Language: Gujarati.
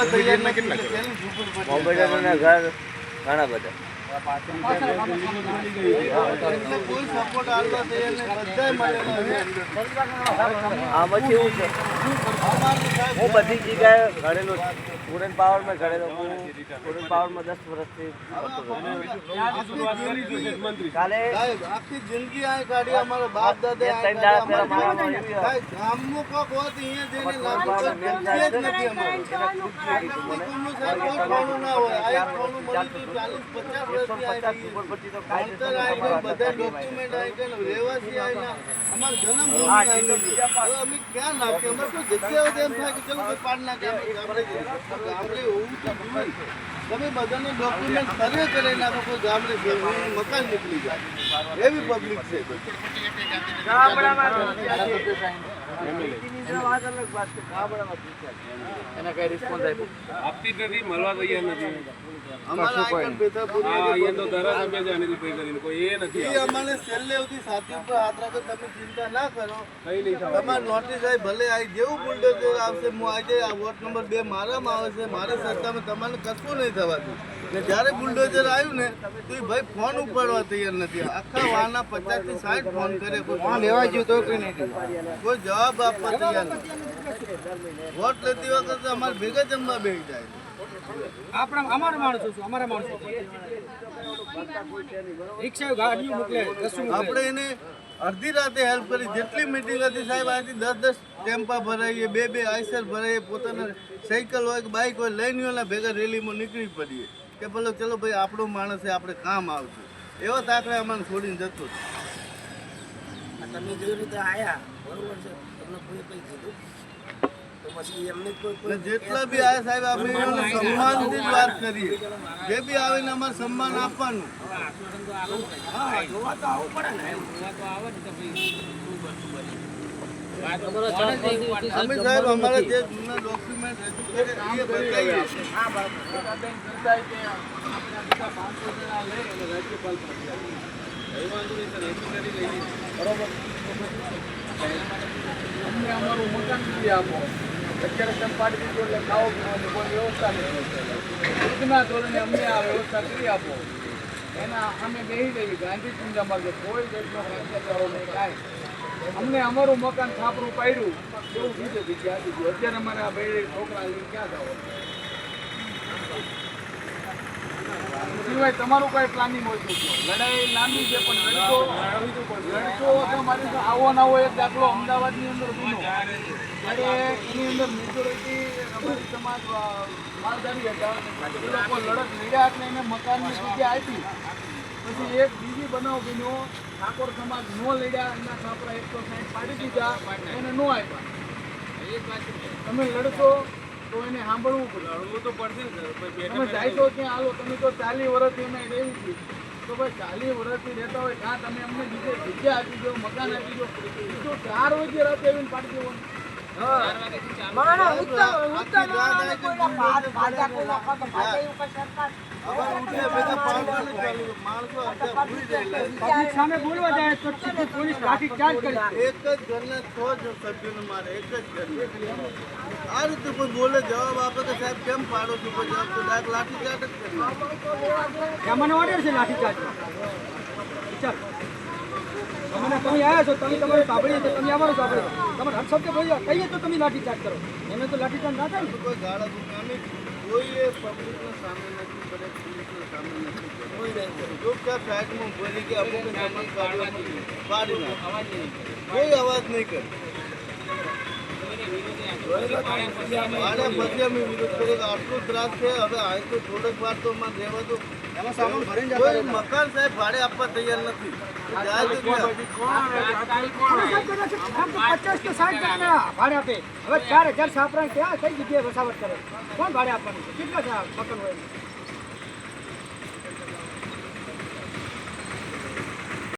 હાલવા તૈયાર નથી એટલે તેની ઝૂંપડપટ્ટી કોમ્પ્યુટરના ઘર ઘણા બધા એટલે કોઈ સપોર્ટ હાલવા તૈયાર નહીં, બધાય મળેલા છે. આમાં કેવું છે, હું બધી જગ્યાએ ઘરેલો છું. સ્ટુડન્ટ પાવરમાં ઘરેલો હું. સ્ટુડન્ટ પાવરમાં 10 વર્ષથી કાલે સાહેબ, આખી જિંદગી આ કાઢી, અમારા બાપ દાદા આ ત્રણ કાઢી. દાડા પહેલા અમારે મારવામાં સાહેબ, ગામનું કોક હોત અહીંયા જઈને લાગુ પડે, જિંદગી જ નથી અમારે. આટલું સાહેબ, કોઈ ખાણું ના હોય. આ એક ખાણું મળ્યું હતું 40-50 વર્ષથી આ રહી. ઝૂંપડપટ્ટી તો ભણતર આવી ગયું, બધા ડોક્યુમેન્ટ આવી ગયા, રહેવાસી આવેલા, અમારો જન્મભૂમિ આવી ગઈ. હવે અમે ક્યાં નાખીએ? અમારે કોઈ જગ્યા હોય તો એમ થાય કે ચલો કોઈ પાડ નાખીએ, આપણે ગામડે જઈએ. ગામડે હોવું તો જોઈએ. તમે બધાને ડોક્યુમેન્ટ સર્વે કરી નાખો, કોઈ ગામડે મકાન નીકળી જાય એવી પબ્લિક છે. એના કઈ રિસ્પોન્સ આપ્યો આપતી જ નથી, મળવા તૈયાર નથી. અમારા આઈકન પેથાપુરી અહીંયા તો ધારાસભ્ય છે આની પૈ કરીને કોઈ એ નથી. એ અમને છેલ્લે સુધી સાથી ઉપર હાથ રાખો, તમે ચિંતા ના કરો. કઈ નહીં થવાનું. તમારે નોટિસ આવી ભલે આવી, જેવું બુલડોઝર આવશે હું આજે આ વોટ નંબર 2 મારામાં આવે છે, મારી સરકારમાં તમારે કશું નહીં થવાતું. ને જ્યારે બુલડોઝર આવ્યું ને તો એ ભાઈ ફોન ઉપાડવા તૈયાર નથી. આખા વારના 50 થી 60 ફોન કરે, કોઈ લેવા ગયું તો કોઈ જવાબ આપવા તૈયાર નથી. વોટ લેતી વખતે અમારે ભેગા જમવા બેસી જાય. આપણે એને અડધી રાતે હેલ્પ કરી, જેટલી મિટિંગ હતી સાહેબ, અહીંથી 10-10 ટેમ્પા ભરાઈએ, 2-2 આઈસર ભરાઈએ, પોતાના સાયકલ હોય કે બાઇક હોય લઈને એના ભેગા રેલીમાં નીકળી પડીએ કે ભલે ચલો ભાઈ આપણો માણસ છે, આપણે કામ આવશે. એવા તાકડે અમને છોડીને જતો તમે જે રીતે આયા બરોબર છે, તમને કોઈ કઈ કીધું તો પછી એમને કોઈ જેટલા બી આવે સાહેબ, આપણે એમને સન્માનથી જ વાત કરીએ. જે બી આવે ને અમારે સન્માન આપવાનું. જોવા તો આવવું પડે ને એમ અમે સાહેબ અમારા જે જૂના ડોક્યુમેન્ટ રજૂ કરે એ બતાવીએ. અમને અમારું મકાન સુધી આપો. અત્યારે તમે પાડી દીધું એટલે ખાવો પીવાની કોઈ વ્યવસ્થા નથી. દૂધના ધોરણે અમને આ વ્યવસ્થા કરી આપો. એના અમે બેસી જઈએ ગાંધી ચિંતામાં કે કોઈ જાતનો ભ્રષ્ટાચારો નહીં કાંઈ. અમને અમારું મકાન છાપરું પાડ્યું એવું બીજે બીજે આપી દીધું. અત્યારે અમારે આ ભાઈ છોકરા લઈને ક્યાં જાવ? સિવાય તમારું કઈ પ્લાનિંગ હોય તો લડાઈ લાંબી છે પણ લડતો તો મારી આવો ના હોય. એક દાખલો અમદાવાદની અંદર બન્યો ત્યારે એની અંદર મેજોરિટી અમારી સમાજ માલધારી હતા. એ લોકો લડત લડ્યા એટલે એને મકાનની જગ્યા આપી. પછી એક બીજી બનાવ બન્યો, ઠાકોર સમાજ નો લડ્યા, એના છાપરા 160 પાડી દીધા, એને નો આપ્યા. તમે લડશો તો એને સાંભળવું પડે. લડવું તો પડશે ને. તમે જાય તો ત્યાં હાલો, તમે તો 40 વર્ષથી અમે રહેવું છે તો ભાઈ 40 વર્ષથી રહેતા હોય ત્યાં તમે અમને બીજે જગ્યા આપી દો, મકાન આપી દો. તો 4 વાગે રાતે આવીને પાડી દેવાનું. સામે બોલવા જાય તો પોલીસ લાઠી ચાર્જ કરી. એક જ ઘરના 6 સભ્યોને મારે, એક જ ઘરના. આ રીતે કોઈ બોલે જવાબ આપે કે સાહેબ કેમ પાડો છો, કોઈ જવાબ તો ડાયરેક્ટ લાઠી ચાર્જ જ કરી. મને ઓર્ડર છે લાઠી ચાર્જ. ચાલ તમે આવ્યા છો, તમે તમારે સાંભળીએ તો તમે અમારો સાંભળ્યો. તમારે હર શબ્દ બોલ્યા કહીએ તો તમે લાઠી ચાર્જ કરો. એને તો લાઠી ચાર્જ ના થાય ને. કોઈ ગાળા અમે કોઈએ પબ્લિકના સામે નથી કરે, પોલીસના સામે નથી કરે. ચૂપચાપ સાઈડમાં બોલી કે અમુક સમાન પાડી નાખે. કોઈ અવાજ નહીં કરે. પછી અમે વિરોધ કર્યો કે આટલો ત્રાસ છે, હવે આ તો થોડોક વાર તો અમારે રહેવા દો. કોઈ મકાન સાહેબ ભાડે આપવા તૈયાર નથી. જાય તો ક્યાં? 50 કે 60 ભાડે આપે. હવે 4000 છાપરા ક્યાં કઈ જગ્યાએ વસાવટ કરે? કોણ ભાડે આપવાનું છે? કેટલા મકાન હોય?